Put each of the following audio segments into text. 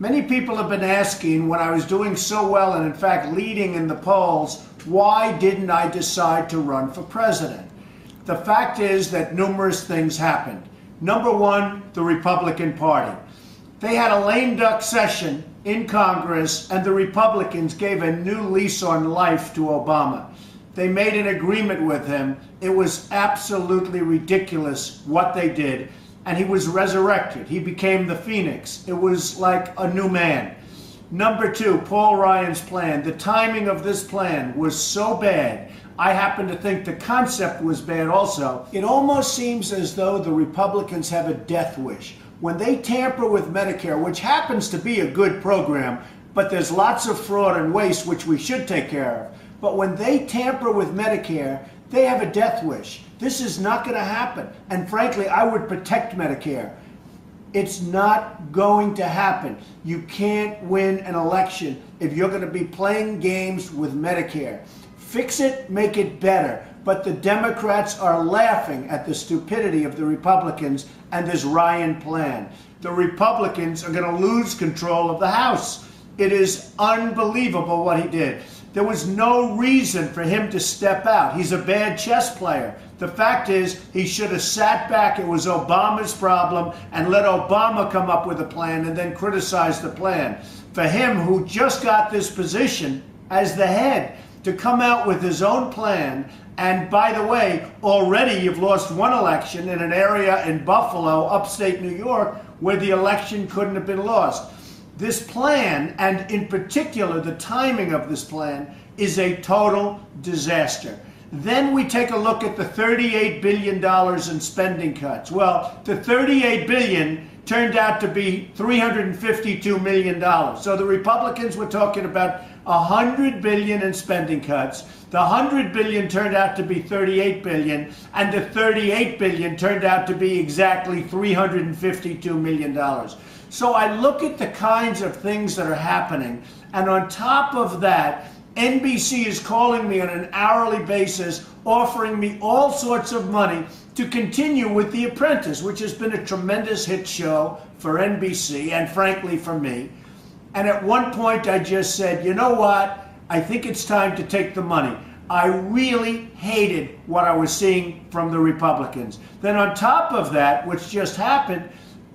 Many people have been asking, when I was doing so well and in fact leading in the polls, why didn't I decide to run for president? The fact is that numerous things happened. Number one, the Republican Party. They had a lame duck session in Congress, and the Republicans gave a new lease on life to Obama. They made an agreement with him. It was absolutely ridiculous what they did. And he was resurrected. He became the Phoenix. It was like a new man. Number two, Paul Ryan's plan. The timing of this plan was so bad. I happen to think the concept was bad also. It almost seems as though the Republicans have a death wish. When they tamper with Medicare, which happens to be a good program, but there's lots of fraud and waste which we should take care of. But when they tamper with Medicare, they have a death wish. This is not going to happen. And frankly, I would protect Medicare. It's not going to happen. You can't win an election if you're going to be playing games with Medicare. Fix it, make it better. But the Democrats are laughing at the stupidity of the Republicans and this Ryan plan. The Republicans are going to lose control of the House. It is unbelievable what he did. There was no reason for him to step out. He's a bad chess player. The fact is, he should have sat back. It was Obama's problem, and let Obama come up with a plan and then criticize the plan. For him, who just got this position as the head, to come out with his own plan, and by the way, already you've lost one election in an area in Buffalo, upstate New York, where the election couldn't have been lost. This plan, and in particular the timing of this plan, is a total disaster. Then we take a look at the $38 billion in spending cuts. Well, the $38 billion turned out to be $352 million. So the Republicans were talking about $100 billion in spending cuts. The $100 billion turned out to be $38 billion, and the $38 billion turned out to be exactly $352 million. So I look at the kinds of things that are happening, and on top of that, NBC is calling me on an hourly basis, offering me all sorts of money to continue with The Apprentice, which has been a tremendous hit show for NBC and frankly for me. And at one point I just said, you know what? I think it's time to take the money. I really hated what I was seeing from the Republicans. Then on top of that, which just happened,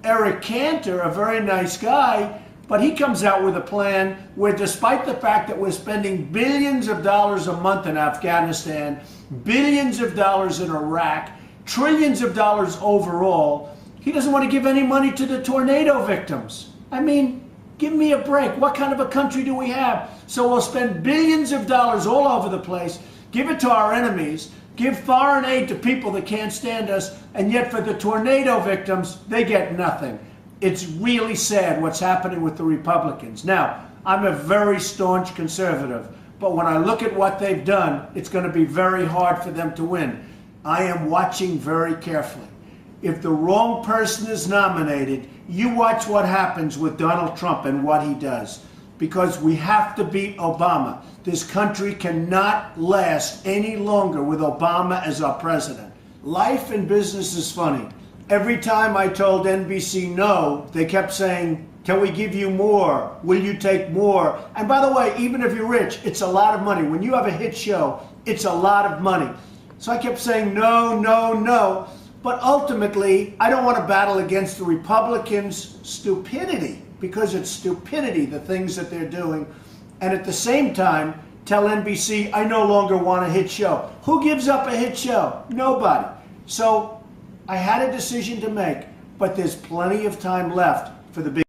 Eric Cantor, a very nice guy, but he comes out with a plan where, despite the fact that we're spending billions of dollars a month in Afghanistan, billions of dollars in Iraq, trillions of dollars overall, he doesn't want to give any money to the tornado victims. I mean, give me a break. What kind of a country do we have? So we'll spend billions of dollars all over the place, give it to our enemies, give foreign aid to people that can't stand us, and yet for the tornado victims, they get nothing. It's really sad what's happening with the Republicans. Now, I'm a very staunch conservative, but when I look at what they've done, it's going to be very hard for them to win. I am watching very carefully. If the wrong person is nominated, you watch what happens with Donald Trump and what he does, because we have to beat Obama. This country cannot last any longer with Obama as our president. Life and business is funny. Every time I told NBC no, they kept saying, can we give you more? Will you take more? And by the way, even if you're rich, it's a lot of money. When you have a hit show, it's a lot of money. So I kept saying no, no, no. But ultimately, I don't want to battle against the Republicans' stupidity, because it's stupidity, the things that they're doing. And at the same time, tell NBC, I no longer want a hit show. Who gives up a hit show? Nobody. So I had a decision to make, but there's plenty of time left for the big